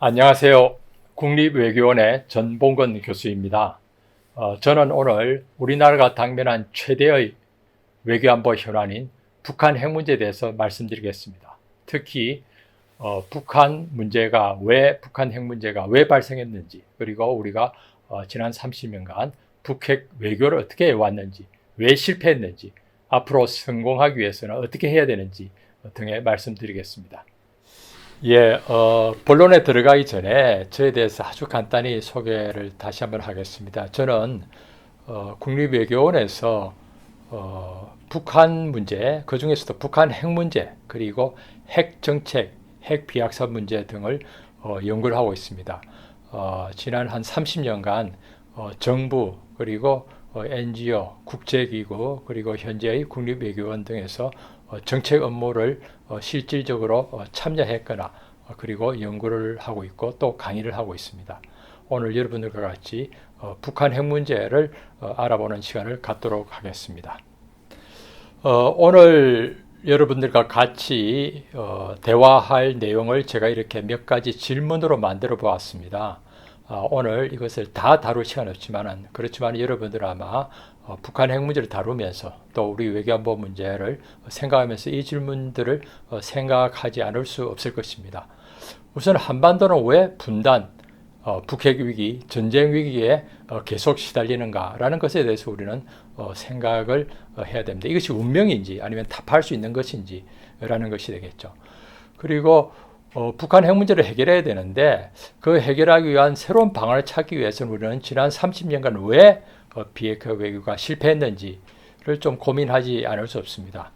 안녕하세요. 국립외교원의 전봉건 교수입니다. 저는 오늘 우리나라가 당면한 최대의 외교안보 현안인 북한 핵 문제에 대해서 말씀드리겠습니다. 특히 북한 핵 문제가 왜 발생했는지, 그리고 우리가 지난 30년간 북핵 외교를 어떻게 해왔는지, 왜 실패했는지, 앞으로 성공하기 위해서는 어떻게 해야 되는지 등의 말씀드리겠습니다. 본론에 들어가기 전에 저에 대해서 아주 간단히 소개를 다시 한번 하겠습니다. 저는 국립외교원에서 북한 문제, 그 중에서도 북한 핵 문제, 그리고 핵 정책, 핵 비약사 문제 등을 연구를 하고 있습니다. 지난 한 30년간 정부, 그리고 NGO, 국제기구, 그리고 현재의 국립외교원 등에서 정책 업무를 실질적으로 참여했거나 그리고 연구를 하고 있고 또 강의를 하고 있습니다. 오늘 여러분들과 같이 북한 핵 문제를 알아보는 시간을 갖도록 하겠습니다. 오늘 여러분들과 같이 대화할 내용을 제가 이렇게 몇 가지 질문으로 만들어 보았습니다. 오늘 이것을 다 다룰 시간 없지만 그렇지만 여러분들 아마 북한 핵 문제를 다루면서 또 우리 외교안보 문제를 생각하면서 이 질문들을 생각하지 않을 수 없을 것입니다. 우선 한반도는 왜 분단, 북핵 위기, 전쟁 위기에 계속 시달리는가라는 것에 대해서 우리는 생각을 해야 됩니다. 이것이 운명인지 아니면 타파할 수 있는 것인지라는 것이 되겠죠. 그리고 북한 핵 문제를 해결해야 되는데 그 해결하기 위한 새로운 방안을 찾기 위해서는 우리는 지난 30년간 왜 비핵화 외교가 실패했는지를 좀 고민하지 않을 수 없습니다.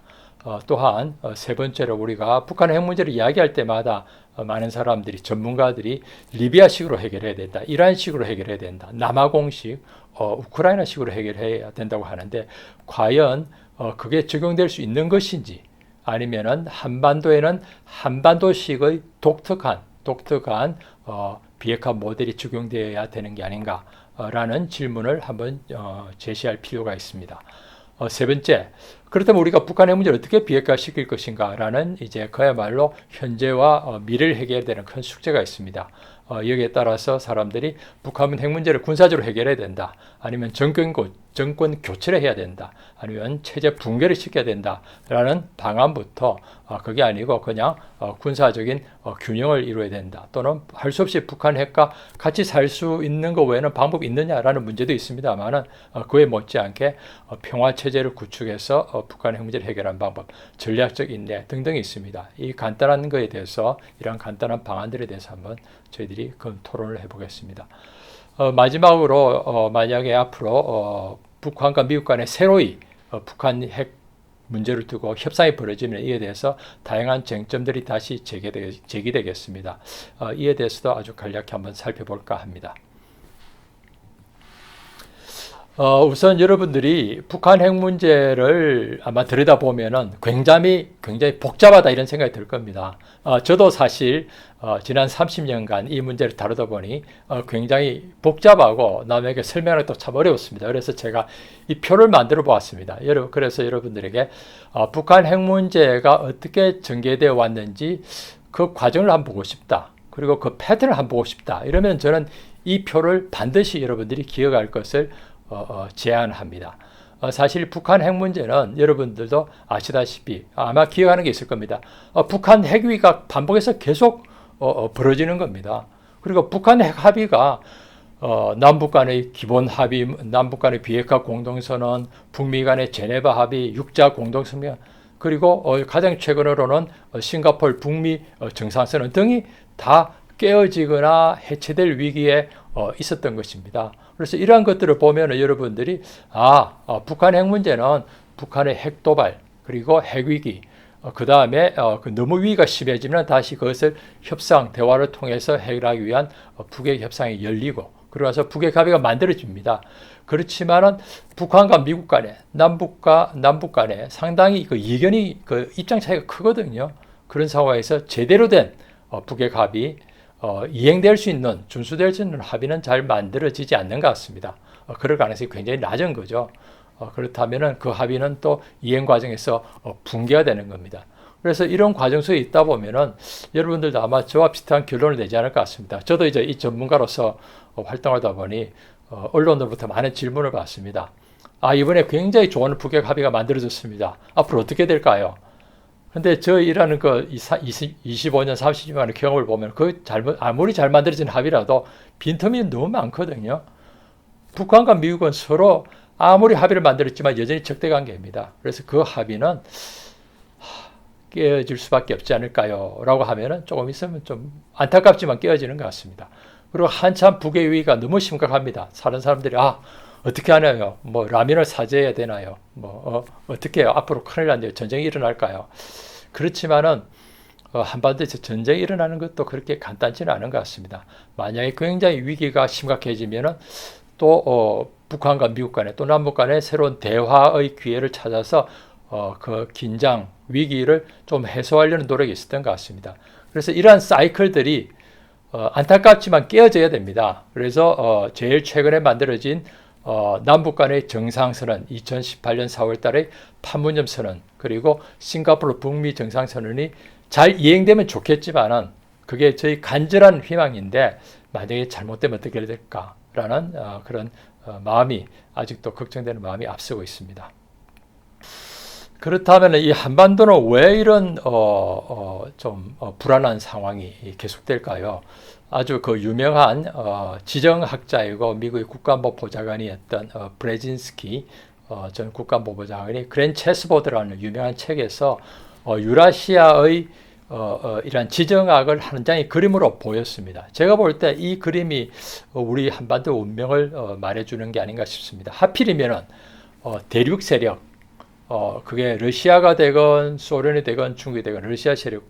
또한 세 번째로 우리가 북한 핵 문제를 이야기할 때마다 많은 사람들이, 전문가들이 리비아식으로 해결해야 된다, 이란식으로 해결해야 된다, 남아공식, 우크라이나식으로 해결해야 된다고 하는데 과연 그게 적용될 수 있는 것인지, 아니면은 한반도에는 한반도식의 독특한 비핵화 모델이 적용되어야 되는 게 아닌가라는 질문을 한번 제시할 필요가 있습니다. 세 번째, 그렇다면 우리가 북한 핵 문제를 어떻게 비핵화시킬 것인가라는 이제 그야말로 현재와 미래를 해결해야 되는 큰 숙제가 있습니다. 여기에 따라서 사람들이 북한 핵 문제를 군사적으로 해결해야 된다, 아니면 정권 교체를 해야 된다, 아니면 체제 붕괴를 시켜야 된다라는 방안부터 그게 아니고 그냥 군사적인 균형을 이루어야 된다, 또는 할 수 없이 북한 핵과 같이 살 수 있는 것 외에는 방법이 있느냐라는 문제도 있습니다만은 그에 못지않게 평화 체제를 구축해서 북한 핵 문제를 해결하는 방법, 전략적 인내 등등이 있습니다. 이 간단한 것에 대해서, 이런 간단한 방안들에 대해서 한번 저희들이 토론을 해보겠습니다. 마지막으로 만약에 앞으로 북한과 미국 간에 새로이 북한 핵 문제를 두고 협상이 벌어지면 이에 대해서 다양한 쟁점들이 다시 제기되겠습니다. 이에 대해서도 아주 간략히 한번 살펴볼까 합니다. 우선 여러분들이 북한 핵 문제를 아마 들여다보면은 굉장히 복잡하다 이런 생각이 들 겁니다. 저도 사실 지난 30년간 이 문제를 다루다 보니 굉장히 복잡하고 남에게 설명하기도 참 어려웠습니다. 그래서 제가 이 표를 만들어 보았습니다. 그래서 여러분들에게 북한 핵 문제가 어떻게 전개되어 왔는지 그 과정을 한번 보고 싶다, 그리고 그 패턴을 한번 보고 싶다, 이러면 저는 이 표를 반드시 여러분들이 기억할 것을 제안합니다. 사실 북한 핵 문제는 여러분들도 아시다시피 아마 기억하는 게 있을 겁니다. 북한 핵 위기가 반복해서 계속 벌어지는 겁니다. 그리고 북한 핵 합의가 남북 간의 기본 합의, 남북 간의 비핵화 공동선언, 북미 간의 제네바 합의, 육자 공동성명, 그리고 가장 최근으로는 싱가포르 북미 정상선언 등이 다 깨어지거나 해체될 위기에 있었던 것입니다. 그래서 이러한 것들을 보면 여러분들이 북한 핵 문제는 북한의 핵 도발, 그리고 핵 위기, 그 다음에 너무 위기가 심해지면 다시 그것을 협상, 대화를 통해서 해결하기 위한 북핵 협상이 열리고, 그러고 나서 북핵 합의가 만들어집니다. 그렇지만은 북한과 미국 간에, 남북 간에 상당히 이견이, 입장 차이가 크거든요. 그런 상황에서 제대로 된 북핵 합의, 이행될 수 있는, 준수될 수 있는 합의는 잘 만들어지지 않는 것 같습니다. 그럴 가능성이 굉장히 낮은 거죠. 그렇다면 그 합의는 또 이행 과정에서 붕괴가 되는 겁니다. 그래서 이런 과정 속에 있다 보면은 여러분들도 아마 저와 비슷한 결론을 내지 않을 것 같습니다. 저도 이제 이 전문가로서 활동하다 보니 언론으로부터 많은 질문을 받습니다. 이번에 굉장히 좋은 북핵 합의가 만들어졌습니다. 앞으로 어떻게 될까요? 근데 저 일하는 25년, 30년의 경험을 보면 아무리 잘 만들어진 합의라도 빈틈이 너무 많거든요. 북한과 미국은 서로 아무리 합의를 만들었지만 여전히 적대 관계입니다. 그래서 그 합의는 깨어질 수밖에 없지 않을까요? 라고 하면은 조금 있으면 좀 안타깝지만 깨어지는 것 같습니다. 그리고 한참 북의 위기가 너무 심각합니다. 사는 사람들이 어떻게 하나요? 뭐 라면을 사재해야 되나요? 어떻게 해요? 앞으로 큰일 난대요. 전쟁이 일어날까요? 그렇지만은 한반도에서 전쟁이 일어나는 것도 그렇게 간단치는 않은 것 같습니다. 만약에 굉장히 위기가 심각해지면은 또 북한과 미국 간에 또 남북 간에 새로운 대화의 기회를 찾아서 그 긴장, 위기를 좀 해소하려는 노력이 있었던 것 같습니다. 그래서 이러한 사이클들이 안타깝지만 깨어져야 됩니다. 그래서 제일 최근에 만들어진 남북 간의 정상선언, 2018년 4월 달에 판문점 선언, 그리고 싱가포르 북미 정상선언이 잘 이행되면 좋겠지만은 그게 저희 간절한 희망인데 만약에 잘못되면 어떻게 될까라는 그런 마음이 아직도 걱정되는 마음이 앞서고 있습니다. 그렇다면 이 한반도는 왜 이런 좀 불안한 상황이 계속될까요? 아주 그 유명한 지정학자이고 미국의 국가안보보좌관이었던 브레진스키 전 국가안보보좌관이 그랜 체스보드라는 유명한 책에서 유라시아의 이런 지정학을 한 장의 그림으로 보였습니다. 제가 볼 때 이 그림이 우리 한반도 운명을 말해주는 게 아닌가 싶습니다. 하필이면은 대륙 세력, 그게 러시아가 되건 소련이 되건 중국이 되건 러시아 세력,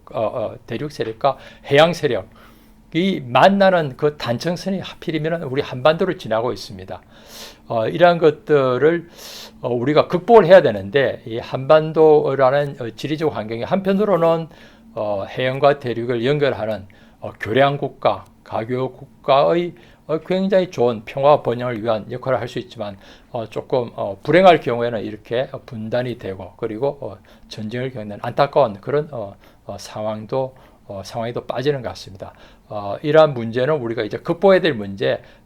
대륙 세력과 해양 세력이 만나는 그 단청선이 하필이면 우리 한반도를 지나고 있습니다. 이러한 것들을 우리가 극복을 해야 되는데 이 한반도라는 지리적 환경이 한편으로는 해양과 대륙을 연결하는 교량 국가, 가교 국가의 굉장히 좋은 평화 번영을 위한 역할을 할 수 있지만 조금 불행할 경우에는 이렇게 분단이 되고 그리고 전쟁을 겪는 안타까운 그런 상황이 또 빠지는 것 같습니다. 이러한 문제는 우리가 이제 극복해야 될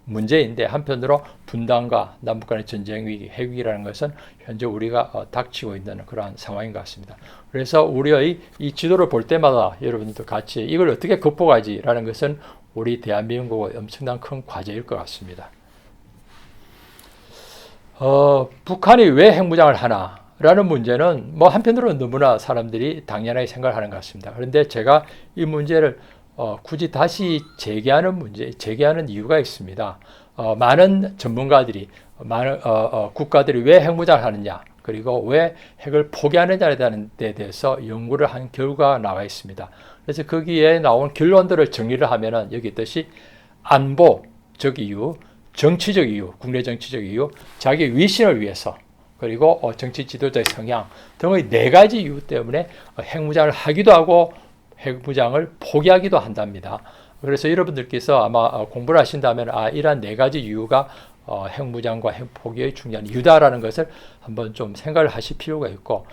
문제인데 한편으로 분단과 남북 간의 전쟁 위기, 핵 위기라는 것은 현재 우리가 닥치고 있는 그러한 상황인 것 같습니다. 그래서 우리의 이 지도를 볼 때마다 여러분들도 같이 이걸 어떻게 극복하지라는 것은 우리 대한민국의 엄청난 큰 과제일 것 같습니다. 북한이 왜 핵무장을 하나라는 문제는 뭐 한편으로는 너무나 사람들이 당연하게 생각하는 것 같습니다. 그런데 제가 이 문제를 굳이 다시 제기하는 이유가 있습니다. 많은 전문가들이, 많은 국가들이 왜 핵무장을 하느냐, 그리고 왜 핵을 포기하느냐에 대해서 연구를 한 결과가 나와 있습니다. 그래서 거기에 나온 결론들을 정리를 하면은 여기 있듯이 안보적 이유, 정치적 이유, 국내 정치적 이유, 자기 위신을 위해서, 그리고 정치 지도자의 성향 등의 4가지 이유 때문에 핵무장을 하기도 하고 핵무장을 포기하기도 한답니다. 그래서 여러분들께서 아마 공부를 하신다면 이러한 4가지 이유가 핵무장과 핵 포기의 중요한 이유다라는 것을 한번 좀 생각을 하실 필요가 있고,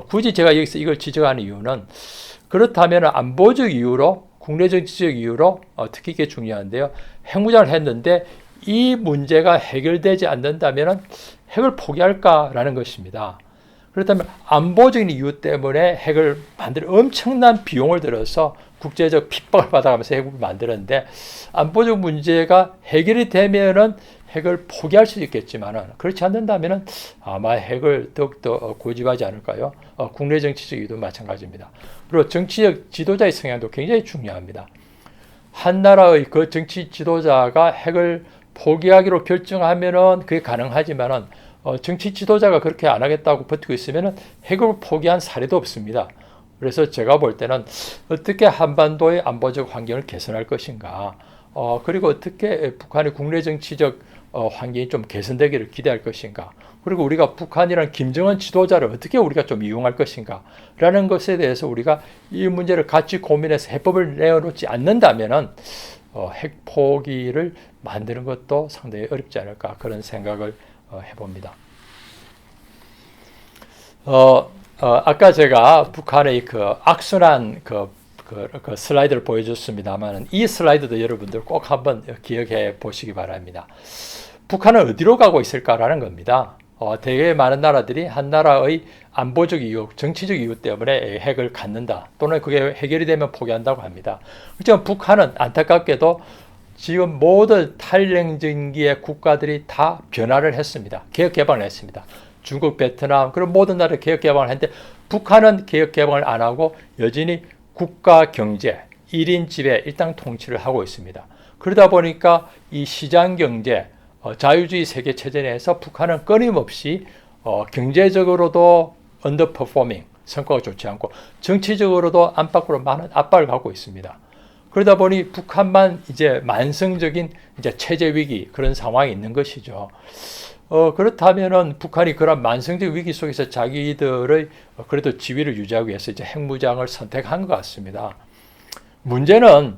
굳이 제가 여기서 이걸 지적하는 이유는 그렇다면 안보적 이유로, 국내 정치적 이유로 특히 이게 중요한데요. 핵무장을 했는데 이 문제가 해결되지 않는다면 핵을 포기할까라는 것입니다. 그렇다면 안보적인 이유 때문에 핵을 만들 엄청난 비용을 들여서 국제적 핍박을 받아가면서 핵을 만드는데 안보적 문제가 해결이 되면은 핵을 포기할 수 있겠지만은 그렇지 않는다면은 아마 핵을 더욱더 고집하지 않을까요? 국내 정치적 이유도 마찬가지입니다. 그리고 정치적 지도자의 성향도 굉장히 중요합니다. 한 나라의 그 정치 지도자가 핵을 포기하기로 결정하면은 그게 가능하지만은 정치 지도자가 그렇게 안 하겠다고 버티고 있으면은 핵을 포기한 사례도 없습니다. 그래서 제가 볼 때는 어떻게 한반도의 안보적 환경을 개선할 것인가, 그리고 어떻게 북한의 국내 정치적 환경이 좀 개선되기를 기대할 것인가, 그리고 우리가 북한이라는 김정은 지도자를 어떻게 우리가 좀 이용할 것인가 라는 것에 대해서 우리가 이 문제를 같이 고민해서 해법을 내어놓지 않는다면은 핵 포기를 만드는 것도 상당히 어렵지 않을까 그런 생각을 해봅니다. 아까 제가 북한의 그 악순환 그 슬라이드를 보여줬습니다만 이 슬라이드도 여러분들 꼭 한번 기억해 보시기 바랍니다. 북한은 어디로 가고 있을까라는 겁니다. 되게 많은 나라들이 한 나라의 안보적 이유, 정치적 이유 때문에 핵을 갖는다. 또는 그게 해결이 되면 포기한다고 합니다. 그렇지만 북한은 안타깝게도 지금 모든 탈냉전기의 국가들이 다 변화를 했습니다. 개혁 개방을 했습니다. 중국, 베트남, 그런 모든 나라를 개혁 개방을 했는데 북한은 개혁 개방을 안 하고 여전히 국가 경제, 1인 지배, 일당 통치를 하고 있습니다. 그러다 보니까 이 시장 경제, 자유주의 세계 체제 내에서 북한은 끊임없이 경제적으로도 언더퍼포밍, 성과가 좋지 않고 정치적으로도 안팎으로 많은 압박을 갖고 있습니다. 그러다 보니 북한만 이제 만성적인 이제 체제 위기 그런 상황이 있는 것이죠. 그렇다면은 북한이 그런 만성적 위기 속에서 자기들의 그래도 지위를 유지하기 위해서 이제 핵무장을 선택한 것 같습니다. 문제는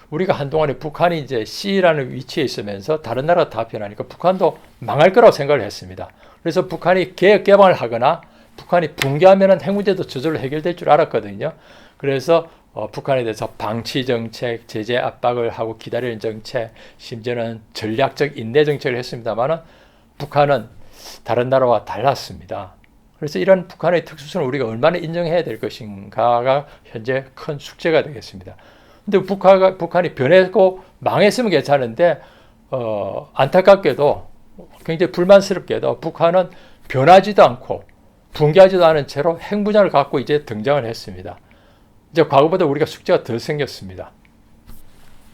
우리가 한동안에 북한이 이제 C라는 위치에 있으면서 다른 나라 다 변하니까 북한도 망할 거라고 생각을 했습니다. 그래서 북한이 개혁 개방을 하거나 북한이 붕괴하면은 핵 문제도 저절로 해결될 줄 알았거든요. 그래서 북한에 대해서 방치 정책, 제재 압박을 하고 기다리는 정책, 심지어는 전략적 인내 정책을 했습니다만은 북한은 다른 나라와 달랐습니다. 그래서 이런 북한의 특수성을 우리가 얼마나 인정해야 될 것인가가 현재 큰 숙제가 되겠습니다. 근데 북한이 변했고 망했으면 괜찮은데, 안타깝게도 굉장히 불만스럽게도 북한은 변하지도 않고 붕괴하지도 않은 채로 핵무장을 갖고 이제 등장을 했습니다. 이제 과거보다 우리가 숙제가 더 생겼습니다.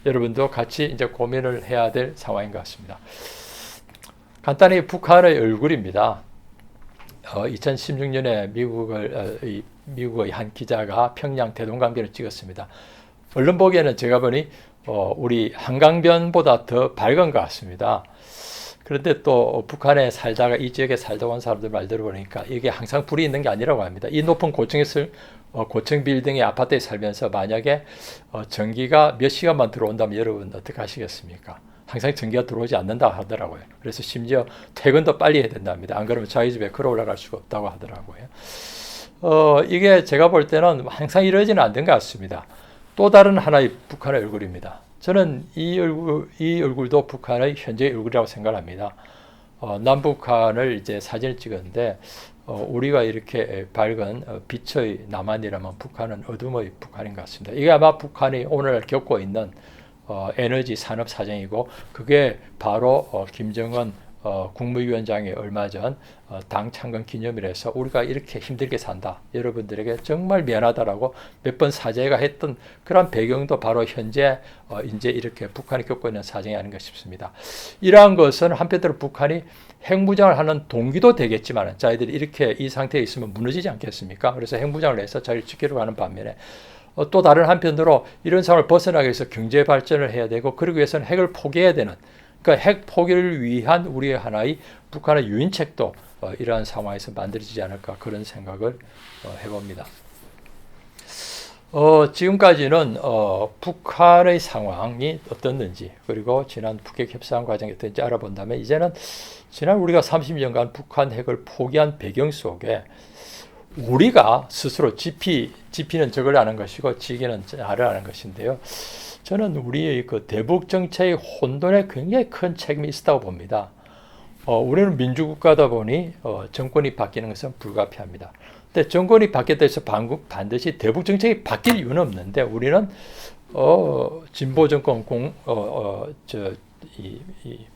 여러분도 같이 이제 고민을 해야 될 상황인 것 같습니다. 간단히 북한의 얼굴입니다. 2016년에 미국의 한 기자가 평양 대동강변을 찍었습니다. 얼른 보기에는 제가 보니 우리 한강변보다 더 밝은 것 같습니다. 그런데 또 북한에 살다가 이 지역에 살다 온 사람들 말대로 보니까 이게 항상 불이 있는 게 아니라고 합니다. 이 높은 고층 빌딩의 아파트에 살면서 만약에 전기가 몇 시간만 들어온다면 여러분 어떻게 하시겠습니까? 항상 전기가 들어오지 않는다 하더라고요. 그래서 심지어 퇴근도 빨리 해야 된답니다. 안 그러면 자기 집에 걸어 올라갈 수가 없다고 하더라고요. 이게 제가 볼 때는 항상 이러지는 않는 것 같습니다. 또 다른 하나의 북한의 얼굴입니다. 저는 이 얼굴도 북한의 현재의 얼굴이라고 생각합니다. 남북한을 이제 사진을 찍었는데, 우리가 이렇게 밝은 빛의 남한이라면 북한은 어둠의 북한인 것 같습니다. 이게 아마 북한이 오늘 겪고 있는 에너지 산업 사정이고, 그게 바로 김정은 국무위원장이 얼마 전 당 창건 기념일에서 우리가 이렇게 힘들게 산다, 여러분들에게 정말 미안하다라고 몇 번 사죄가 했던 그런 배경도 바로 현재 이제 이렇게 북한이 겪고 있는 사정이 아닌가 싶습니다. 이러한 것은 한편으로 북한이 핵무장을 하는 동기도 되겠지만 자기들이 이렇게 이 상태에 있으면 무너지지 않겠습니까? 그래서 핵무장을 해서 자기를 지키려고 하는 반면에 또 다른 한편으로 이런 상황을 벗어나기 위해서 경제 발전을 해야 되고, 그러기 위해서는 핵을 포기해야 되는, 그러니까 핵 포기를 위한 우리의 하나의 북한의 유인책도 이러한 상황에서 만들어지지 않을까, 그런 생각을 해봅니다. 지금까지는 북한의 상황이 어떻는지, 그리고 지난 북핵 협상 과정이 어떤지 알아본다면, 이제는 지난 우리가 30년간 북한 핵을 포기한 배경 속에 우리가 스스로 지피는 적을 아는 것이고 지기는 나를 아는 것인데요. 저는 우리의 그 대북 정책의 혼돈에 굉장히 큰 책임이 있다고 봅니다. 우리는 민주국가다 보니 정권이 바뀌는 것은 불가피합니다. 근데 정권이 바뀌었다 해서 반드시 대북 정책이 바뀔 이유는 없는데, 우리는 진보 정권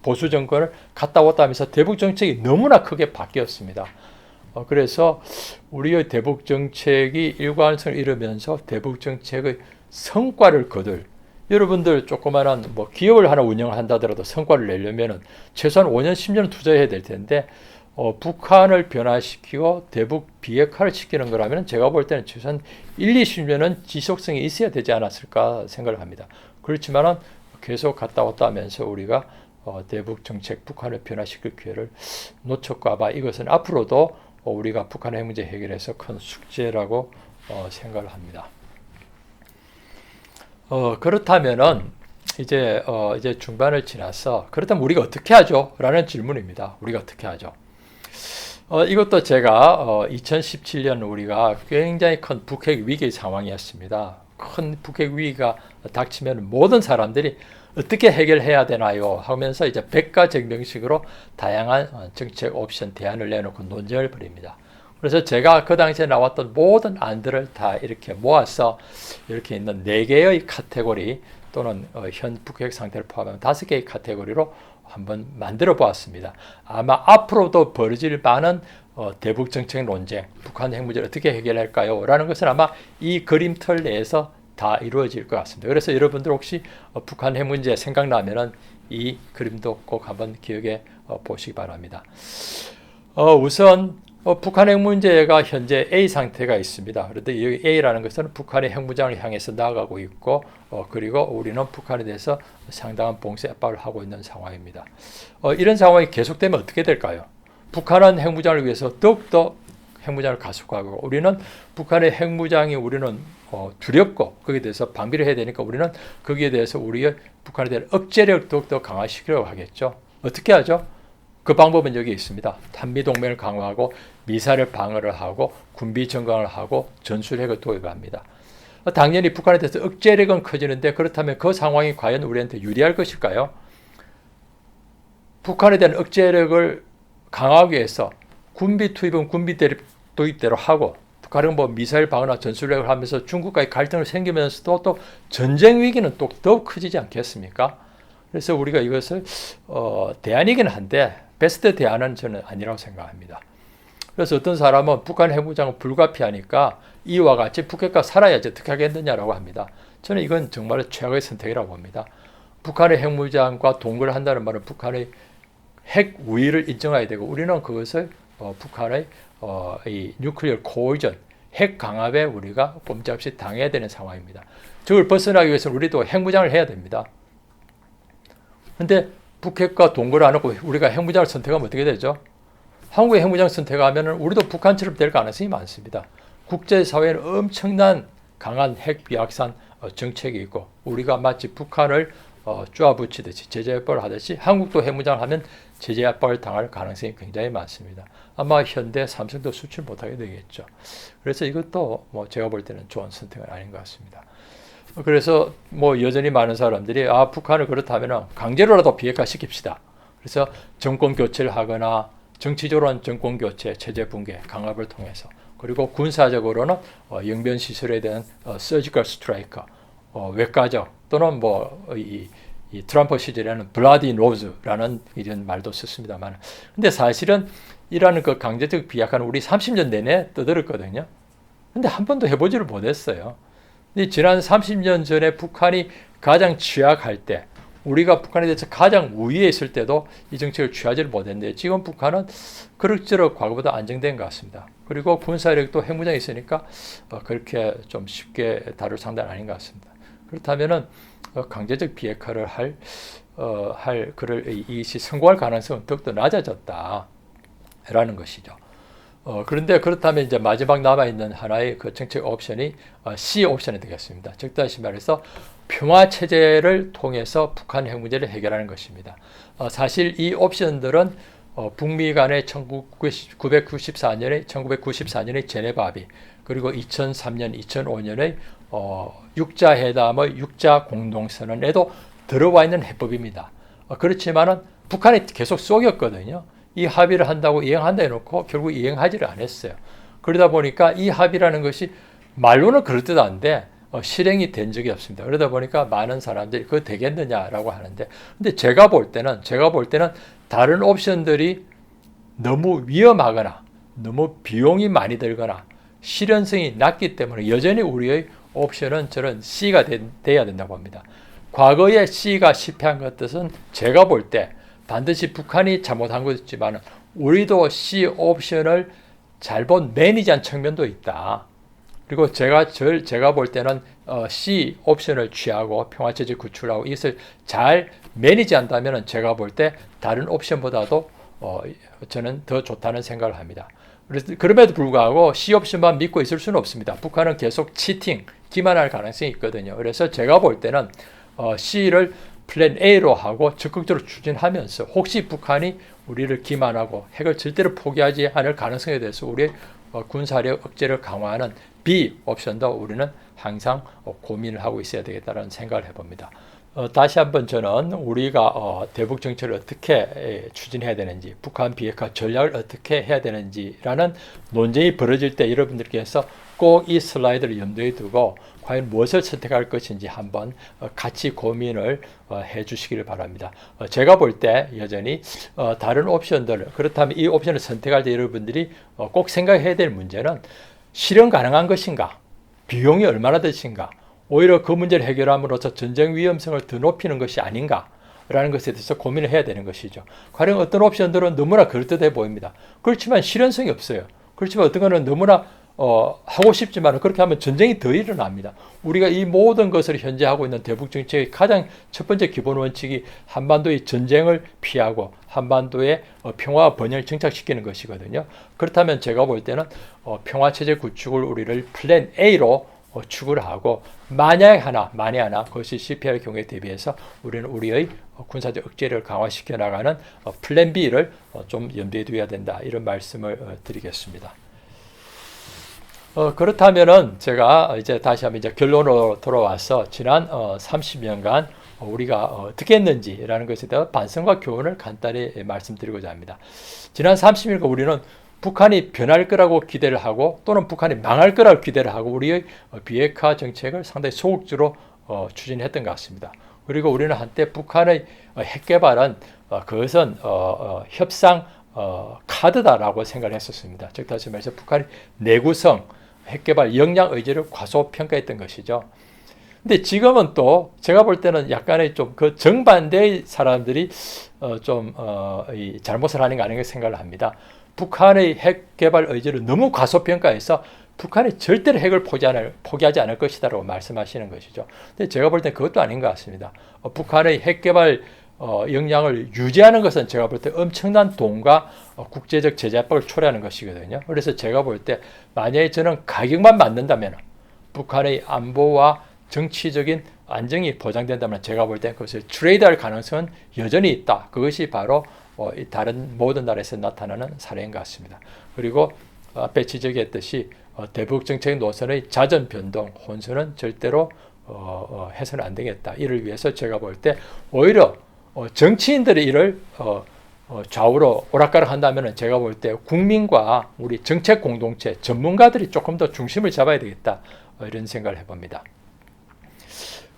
보수 정권을 갔다 왔다 하면서 대북 정책이 너무나 크게 바뀌었습니다. 그래서 우리의 대북 정책이 일관성을 잃으면서 대북 정책의 성과를 거둘, 여러분들 조그마한 기업을 하나 운영한다더라도 성과를 내려면은 최소한 5년, 10년 투자해야 될 텐데, 북한을 변화시키고 대북 비핵화를 시키는 거라면 제가 볼 때는 최소한 1, 20년은 지속성이 있어야 되지 않았을까 생각을 합니다. 그렇지만은 계속 갔다 왔다 하면서 우리가 대북 정책, 북한을 변화시킬 기회를 놓쳤까 봐 이것은 앞으로도 우리가 북한의 핵 문제 해결해서 큰 숙제라고 생각을 합니다. 그렇다면은 이제 중반을 지나서 그렇다면 우리가 어떻게 하죠? 라는 질문입니다. 우리가 어떻게 하죠? 이것도 제가 2017년 우리가 굉장히 큰 북핵 위기 상황이었습니다. 큰 북핵 위기가 닥치면 모든 사람들이 어떻게 해결해야 되나요? 하면서 이제 백과정명식으로 다양한 정책 옵션 대안을 내놓고 논쟁을 벌입니다. 그래서 제가 그 당시에 나왔던 모든 안들을 다 이렇게 모아서 이렇게 있는 4개의 카테고리 또는 현 북핵 상태를 포함한 5개의 카테고리로 한번 만들어 보았습니다. 아마 앞으로도 벌어질 많은 대북 정책 논쟁, 북한 핵 문제를 어떻게 해결할까요? 라는 것은 아마 이 그림틀 내에서 다 이루어질 것 같습니다. 그래서 여러분들 혹시 북한 핵 문제 생각나면은 이 그림도 꼭 한번 기억해 보시기 바랍니다. 우선 북한 핵 문제가 현재 A 상태가 있습니다. 그런데 여기 A라는 것은 북한의 핵무장을 향해서 나아가고 있고 그리고 우리는 북한에 대해서 상당한 봉쇄 압박을 하고 있는 상황입니다. 이런 상황이 계속되면 어떻게 될까요? 북한은 핵무장을 위해서 더욱더 핵무장을 가속화하고 우리는 북한의 핵무장이 우리는 두렵고 거기에 대해서 방비를 해야 되니까 우리는 거기에 대해서 우리의 북한에 대한 억제력을 더욱더 강화시키려고 하겠죠. 어떻게 하죠? 그 방법은 여기 있습니다. 한미동맹을 강화하고 미사일 방어를 하고 군비 증강을 하고 전술핵을 도입합니다. 당연히 북한에 대해서 억제력은 커지는데 그렇다면 그 상황이 과연 우리한테 유리할 것일까요? 북한에 대한 억제력을 강화하기 위해서 군비 투입은 군비 도입대로 하고 북한은 뭐 미사일 방어나 전술핵을 하면서 중국과의 갈등을 생기면서도 또 전쟁 위기는 또 더욱 커지지 않겠습니까? 그래서 우리가 이것을 대안이긴 한데 베스트 대안은 저는 아니라고 생각합니다. 그래서 어떤 사람은 북한 핵무장은 불가피하니까 이와 같이 북핵과 살아야지 어떻게 하겠느냐라고 합니다. 저는 이건 정말 최악의 선택이라고 봅니다. 북한의 핵무장과 동거를 한다는 말은 북한의 핵 우위를 인정해야 되고 우리는 그것을 북한의 이 뉴클리어 코어전 핵 강압에 우리가 꼼짝없이 당해야 되는 상황입니다. 저걸 벗어나기 위해서는 우리도 핵무장을 해야 됩니다. 근데 북핵과 동거를 안 하고 우리가 핵무장을 선택하면 어떻게 되죠? 한국의 핵무장 선택하면 우리도 북한처럼 될 가능성이 많습니다. 국제사회는 엄청난 강한 핵 비확산 정책이 있고 우리가 마치 북한을 쪼아붙이듯이 제재 압박을 하듯이 한국도 핵무장을 하면 제재 압박을 당할 가능성이 굉장히 많습니다. 아마 현대 삼성도 수출 못하게 되겠죠. 그래서 이것도 뭐 제가 볼 때는 좋은 선택은 아닌 것 같습니다. 그래서 뭐 여전히 많은 사람들이 북한을 그렇다면 강제로라도 비핵화 시킵시다. 그래서 정권 교체를 하거나 정치적으로는 정권 교체, 체제 붕괴, 강압을 통해서 그리고 군사적으로는 영변 시설에 대한 서지컬 스트라이크, 외과적 또는 이 트럼프 시절에는 블라디 노즈라는 이런 말도 썼습니다만, 근데 사실은 이라는 그 강제적 비핵화는 우리 30년 내내 떠들었거든요. 근데 한 번도 해보지를 못했어요. 근데 지난 30년 전에 북한이 가장 취약할 때, 우리가 북한에 대해서 가장 우위에 있을 때도 이 정책을 취하지를 못했는데 지금 북한은 그럭저럭 과거보다 안정된 것 같습니다. 그리고 군사력도 핵무장이 있으니까 그렇게 좀 쉽게 다룰 상대는 아닌 것 같습니다. 그렇다면은 강제적 비핵화를 이것이 성공할 가능성은 더욱더 낮아졌다라는 것이죠. 그런데 그렇다면 이제 마지막 남아있는 하나의 그 정책 옵션이 C 옵션이 되겠습니다. 즉 다시 말해서 평화 체제를 통해서 북한 핵 문제를 해결하는 것입니다. 사실 이 옵션들은 북미 간의 1994년의 제네바 합의 그리고 2003년, 2005년의 육자회담의 육자 공동선언에도 들어와 있는 해법입니다. 그렇지만은 북한이 계속 속였거든요. 이 합의를 한다고 이행한다 해놓고 결국 이행하지를 않았어요. 그러다 보니까 이 합의라는 것이 말로는 그럴듯한데 실행이 된 적이 없습니다. 그러다 보니까 많은 사람들이 그거 되겠느냐라고 하는데, 근데 제가 볼 때는 다른 옵션들이 너무 위험하거나 너무 비용이 많이 들거나 실현성이 낮기 때문에 여전히 우리의 옵션은 저는 C가 돼야 된다고 봅니다. 과거에 C가 실패한 것은 제가 볼 때 반드시 북한이 잘못한 것이지만 우리도 C 옵션을 잘 본 매니지한 측면도 있다. 그리고 제가 볼 때는 C 옵션을 취하고 평화체제 구출하고 이것을 잘 매니지한다면 제가 볼 때 다른 옵션보다도 저는 더 좋다는 생각을 합니다. 그럼에도 불구하고 C 옵션만 믿고 있을 수는 없습니다. 북한은 계속 치팅, 기만할 가능성이 있거든요. 그래서 제가 볼 때는 C를 플랜 A로 하고 적극적으로 추진하면서 혹시 북한이 우리를 기만하고 핵을 절대로 포기하지 않을 가능성에 대해서 우리의 군사력 억제를 강화하는 B 옵션도 우리는 항상 고민을 하고 있어야 되겠다는 생각을 해봅니다. 다시 한번 저는 우리가 대북 정책을 어떻게 추진해야 되는지, 북한 비핵화 전략을 어떻게 해야 되는지라는 논쟁이 벌어질 때 여러분들께서 꼭 이 슬라이드를 염두에 두고 과연 무엇을 선택할 것인지 한번 같이 고민을 해 주시기를 바랍니다. 제가 볼 때 여전히 다른 옵션들, 그렇다면 이 옵션을 선택할 때 여러분들이 꼭 생각해야 될 문제는 실현 가능한 것인가? 비용이 얼마나 드신가? 오히려 그 문제를 해결함으로써 전쟁 위험성을 더 높이는 것이 아닌가? 라는 것에 대해서 고민을 해야 되는 것이죠. 가령 어떤 옵션들은 너무나 그럴듯해 보입니다. 그렇지만 실현성이 없어요. 그렇지만 어떤 거는 너무나 하고 싶지만 그렇게 하면 전쟁이 더 일어납니다. 우리가 이 모든 것을 현재 하고 있는 대북 정책의 가장 첫 번째 기본 원칙이 한반도의 전쟁을 피하고 한반도의 평화와 번영을 정착시키는 것이거든요. 그렇다면 제가 볼 때는 평화체제 구축을 우리를 플랜 A로 추구를 하고 만약에 하나 그것이 실패할 경우에 대비해서 우리는 우리의 군사적 억제를 강화시켜 나가는 플랜 B를 좀 염두에 두어야 된다, 이런 말씀을 드리겠습니다. 그렇다면은 제가 이제 다시 한번 이제 결론으로 돌아와서 지난 30년간 우리가 어떻게 했는지라는 것에 대한 반성과 교훈을 간단히 말씀드리고자 합니다. 지난 30년간 우리는 북한이 변할 거라고 기대를 하고 또는 북한이 망할 거라고 기대를 하고 우리의 비핵화 정책을 상당히 소극적으로 추진했던 것 같습니다. 그리고 우리는 한때 북한의 핵 개발은 그것은 협상 카드다라고 생각을 했었습니다. 즉 다시 말해서 북한이 내구성, 핵개발 역량 의지를 과소평가했던 것이죠. 근데 지금은 또 제가 볼 때는 약간의 좀 그 정반대의 사람들이 이 잘못을 하는 거 아닌가 생각을 합니다. 북한의 핵개발 의지를 너무 과소평가해서 북한이 절대로 핵을 포기하지 않을 것이다라고 말씀하시는 것이죠. 근데 제가 볼 때 그것도 아닌 것 같습니다. 북한의 핵개발 역량을 유지하는 것은 제가 볼 때 엄청난 돈과 국제적 제재 압박을 초래하는 것이거든요. 그래서 제가 볼 때 만약에 저는 가격만 맞는다면 북한의 안보와 정치적인 안정이 보장된다면 제가 볼 때 그것을 트레이드할 가능성은 여전히 있다. 그것이 바로 다른 모든 나라에서 나타나는 사례인 것 같습니다. 그리고 앞에 지적했듯이 대북 정책 노선의 잦은 변동, 혼선은 절대로 해서는 안 되겠다. 이를 위해서 제가 볼 때 오히려 정치인들이 이를 좌우로 오락가락 한다면 제가 볼 때 국민과 우리 정책 공동체, 전문가들이 조금 더 중심을 잡아야 되겠다, 이런 생각을 해봅니다.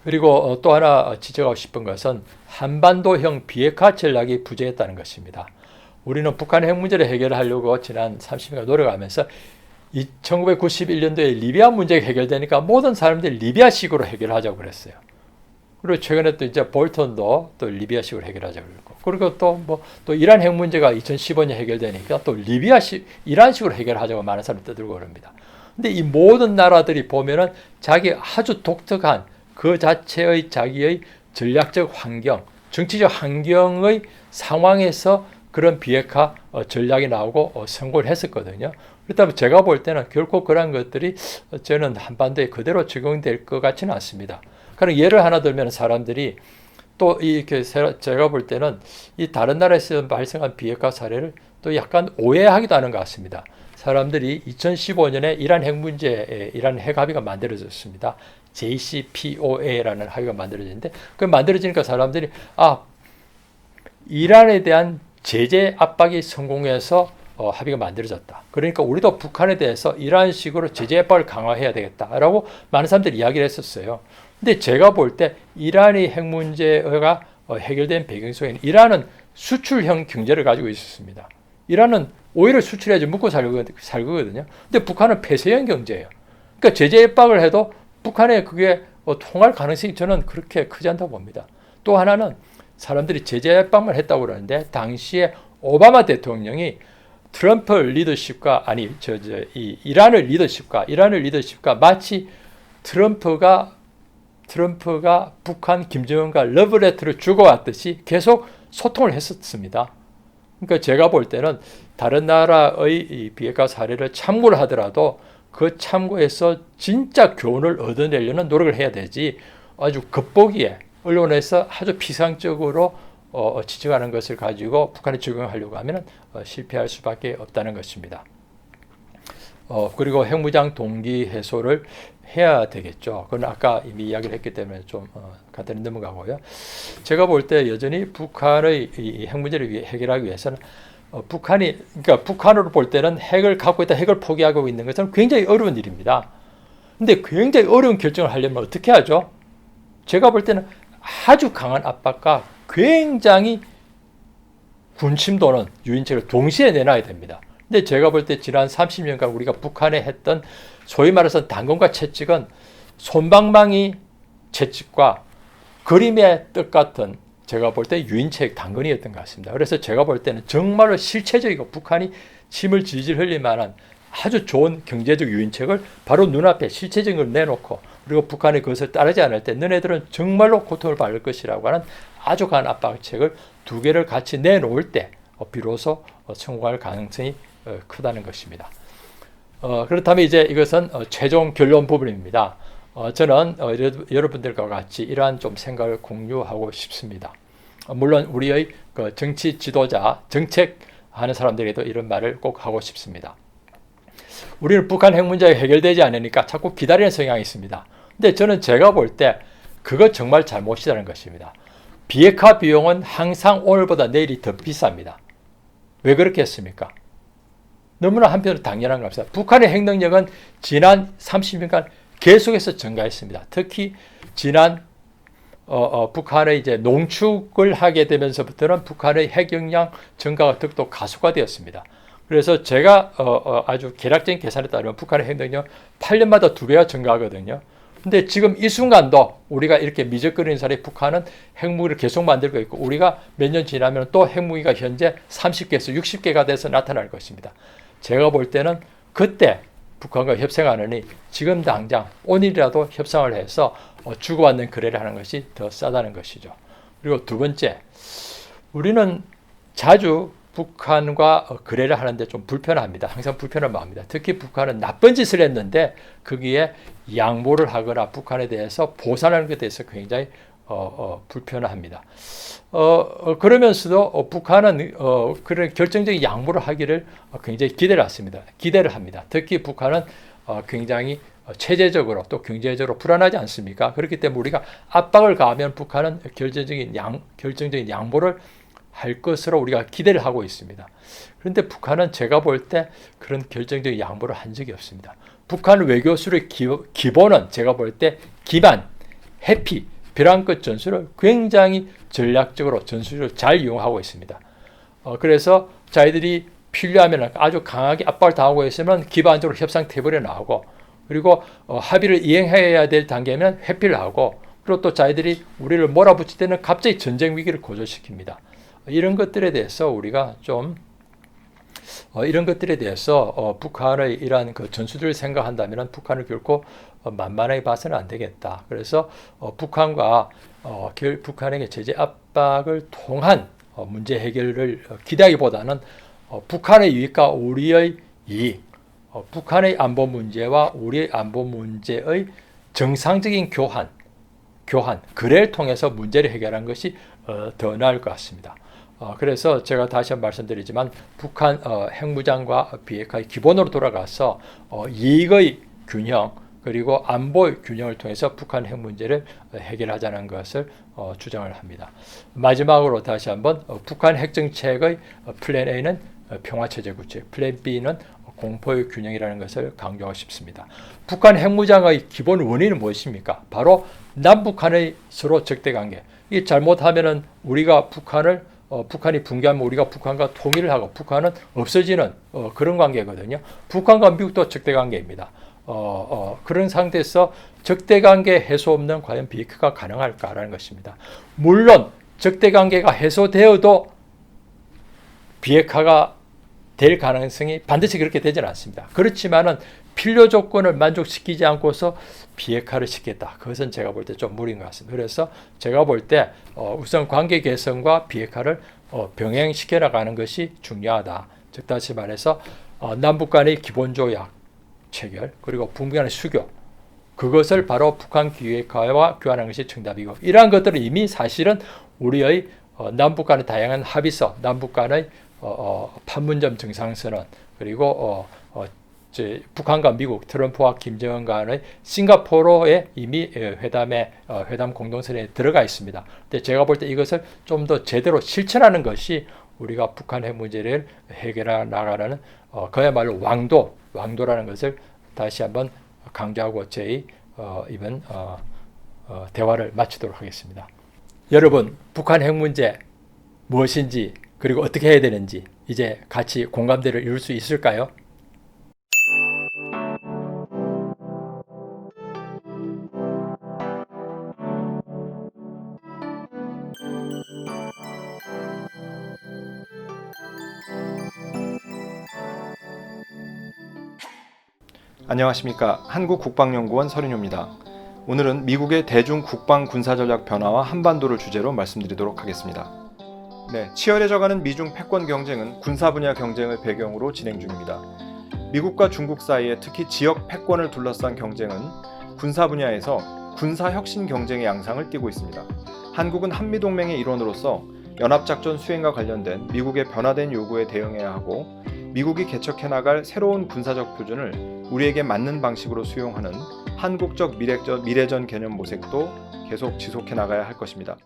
그리고 또 하나 지적하고 싶은 것은 한반도형 비핵화 전략이 부재했다는 것입니다. 우리는 북한 핵 문제를 해결하려고 지난 30년간 노력하면서 1991년도에 리비아 문제가 해결되니까 모든 사람들이 리비아식으로 해결하자고 그랬어요. 그리고 최근에 또 이제 볼턴도 또 리비아식으로 해결하자고 그랬고, 그리고 또 이란 핵 문제가 2015년 해결되니까 또 이란식으로 해결하자고 많은 사람이 떠들고 그럽니다. 근데 이 모든 나라들이 보면은 자기 아주 독특한 그 자체의 자기의 전략적 환경, 정치적 환경의 상황에서 그런 비핵화 전략이 나오고 성공을 했었거든요. 그렇다면 제가 볼 때는 결코 그런 것들이 저는 한반도에 그대로 적용될 것 같지는 않습니다. 그럼 예를 하나 들면 사람들이 또 이렇게 제가 볼 때는 이 다른 나라에서 발생한 비핵화 사례를 또 약간 오해하기도 하는 것 같습니다. 사람들이 2015년에 이란 핵 문제에 이란 핵 합의가 만들어졌습니다. JCPOA라는 합의가 만들어졌는데 그 만들어지니까 사람들이 이란에 대한 제재 압박이 성공해서 합의가 만들어졌다. 그러니까 우리도 북한에 대해서 이런 식으로 제재 압박을 강화해야 되겠다라고 많은 사람들이 이야기를 했었어요. 근데 제가 볼 때 이란의 핵 문제가 해결된 배경 속에는 이란은 수출형 경제를 가지고 있었습니다. 이란은 오히려 수출해야지 먹고 살거든요. 근데 북한은 폐쇄형 경제예요. 그러니까 제재 압박을 해도 북한에 그게 통할 가능성이 저는 그렇게 크지 않다고 봅니다. 또 하나는 사람들이 제재 압박만 했다고 그러는데 당시에 오바마 대통령이 트럼프 리더십과 이란의 리더십과 마치 트럼프가 북한 김정은과 러브레터를 주고받듯이 계속 소통을 했었습니다. 그러니까 제가 볼 때는 다른 나라의 비핵화 사례를 참고를 하더라도 그 참고에서 진짜 교훈을 얻어내려는 노력을 해야 되지 아주 겉보기에 언론에서 아주 피상적으로 지적하는 것을 가지고 북한에 적용하려고 하면 실패할 수밖에 없다는 것입니다. 그리고 핵무장 동기 해소를 해야 되겠죠. 그건 아까 이미 이야기를 했기 때문에 좀 간단히 넘어가고요. 제가 볼 때 여전히 북한의 이 핵 문제를 해결하기 위해서는 그러니까 북한으로 볼 때는 핵을 갖고 있다, 핵을 포기하고 있는 것은 굉장히 어려운 일입니다. 근데 굉장히 어려운 결정을 하려면 어떻게 하죠? 제가 볼 때는 아주 강한 압박과 굉장히 군침도는 유인책을 동시에 내놔야 됩니다. 근데 제가 볼 때 지난 30년간 우리가 북한에 했던 소위 말해서 단검과 채찍은 솜방망이 채찍과 그림의 뜻 같은 제가 볼 때 유인책 당근이었던 것 같습니다. 그래서 제가 볼 때는 정말로 실체적이고 북한이 침을 질질 흘릴 만한 아주 좋은 경제적 유인책을 바로 눈앞에 실체적인 걸 내놓고 그리고 북한이 그것을 따르지 않을 때 너네들은 정말로 고통을 받을 것이라고 하는 아주 강한 압박책을 두 개를 같이 내놓을 때 비로소 성공할 가능성이 크다는 것입니다. 그렇다면 이제 이것은 최종 결론 부분입니다. 저는 여러분들과 같이 이러한 좀 생각을 공유하고 싶습니다. 물론 우리의 정치 지도자, 정책하는 사람들에게도 이런 말을 꼭 하고 싶습니다. 우리는 북한 핵 문제가 해결되지 않으니까 자꾸 기다리는 성향이 있습니다. 근데 저는 제가 볼 때 그거 정말 잘못이라는 것입니다. 비핵화 비용은 항상 오늘보다 내일이 더 비쌉니다. 왜 그렇게 했습니까? 너무나 한편으로 당연한 것 같습니다. 북한의 핵 능력은 지난 30년간 계속해서 증가했습니다. 특히 지난 북한의 이제 농축을 하게 되면서부터는 북한의 핵 역량 증가가 더욱 가속화되었습니다. 그래서 제가 아주 계략적인 계산에 따르면 북한의 핵 능력 8년마다 2배가 증가하거든요. 근데 지금 이 순간도 우리가 이렇게 미적거리는 사이에 북한은 핵무기를 계속 만들고 있고 우리가 몇 년 지나면 또 핵무기가 현재 30개에서 60개가 돼서 나타날 것입니다. 제가 볼 때는 그때 북한과 협상하느니 지금 당장 오늘이라도 협상을 해서 주고받는 거래를 하는 것이 더 싸다는 것이죠. 그리고 두 번째, 우리는 자주 북한과 거래를 하는데 좀 불편합니다. 항상 불편한 마음입니다. 특히 북한은 나쁜 짓을 했는데 거기에 양보를 하거나 북한에 대해서 보상하는 것에 대해서 굉장히 불편합니다. 그러면서도 북한은 그런 결정적인 양보를 하기를 굉장히 기대를 합니다. 특히 북한은 굉장히 체제적으로 또 경제적으로 불안하지 않습니까? 그렇기 때문에 우리가 압박을 가하면 북한은 결정적인 양보를 할 것으로 우리가 기대를 하고 있습니다. 그런데 북한은 제가 볼 때 그런 결정적인 양보를 한 적이 없습니다. 북한 외교술의 기본은 제가 볼 때 기반, 해피, 벼랑 끝 전술을 굉장히 전략적으로 전술을 잘 이용하고 있습니다. 그래서 자기들이 필요하면 아주 강하게 압박을 당하고 있으면 기반적으로 협상 테이블에 나오고 그리고 합의를 이행해야 될 단계면 회피를 하고 그리고 또 자기들이 우리를 몰아붙일 때는 갑자기 전쟁 위기를 고조시킵니다. 이런 것들에 대해서 우리가 좀 이런 것들에 대해서 북한의 이러한 그 전술을 생각한다면 북한을 결코 만만하게 봐서는 안 되겠다. 그래서 북한에게 제재 압박을 통한 문제 해결을 기대하기보다는 북한의 이익과 우리의 이익, 북한의 안보 문제와 우리의 안보 문제의 정상적인 교환, 거래를 통해서 문제를 해결하는 것이 더 나을 것 같습니다. 그래서 제가 다시 한번 말씀드리지만 북한 핵무장과 비핵화의 기본으로 돌아가서 이익의 균형 그리고 안보의 균형을 통해서 북한 핵 문제를 해결하자는 것을 주장을 합니다. 마지막으로 다시 한번 북한 핵정책의 플랜 A는 평화체제 구축, 플랜 B는 공포의 균형이라는 것을 강조하고 싶습니다. 북한 핵무장의 기본 원인은 무엇입니까? 바로 남북한의 서로 적대관계. 이 잘못하면은 우리가 북한이 붕괴하면 우리가 북한과 통일을 하고 북한은 없어지는 그런 관계거든요. 북한과 미국도 적대관계입니다. 그런 상태에서 적대관계 해소 없는 과연 비핵화가 가능할까라는 것입니다. 물론 적대관계가 해소되어도 비핵화가 될 가능성이 반드시 그렇게 되지는 않습니다. 그렇지만은 필요 조건을 만족시키지 않고서 비핵화를 시켰다. 그것은 제가 볼 때 좀 무리인 것 같습니다. 그래서 제가 볼 때 우선 관계 개선과 비핵화를 병행시켜 나가는 것이 중요하다. 즉 다시 말해서 남북 간의 기본조약 체결 그리고 북미 간의 수교 그것을 바로 북한 기획화와 교환하는 것이 정답이고, 이러한 것들은 이미 사실은 우리의 남북 간의 다양한 합의서, 남북 간의 판문점 정상선언, 그리고 북한과 미국, 트럼프와 김정은 간의 싱가포르의 이미 회담 공동선언에 들어가 있습니다. 근데 제가 볼 때 이것을 좀 더 제대로 실천하는 것이 우리가 북한 핵 문제를 해결해 나가는 그야말로 왕도라는 것을 다시 한번 강조하고 저희 이번 대화를 마치도록 하겠습니다. 여러분, 북한 핵 문제 무엇인지, 그리고 어떻게 해야 되는지 이제 같이 공감대를 이룰 수 있을까요? 안녕하십니까. 한국국방연구원 서린효입니다. 오늘은 미국의 대중 국방 군사전략 변화와 한반도를 주제로 말씀드리도록 하겠습니다. 네, 치열해져가는 미중 패권 경쟁은 군사 분야 경쟁을 배경으로 진행 중입니다. 미국과 중국 사이에 특히 지역 패권을 둘러싼 경쟁은 군사 분야에서 군사 혁신 경쟁의 양상을 띠고 있습니다. 한국은 한미동맹의 일원으로서 연합작전 수행과 관련된 미국의 변화된 요구에 대응해야 하고, 미국이 개척해 나갈 새로운 군사적 표준을 우리에게 맞는 방식으로 수용하는 한국적 미래전 개념 모색도 계속 지속해 나가야 할 것입니다.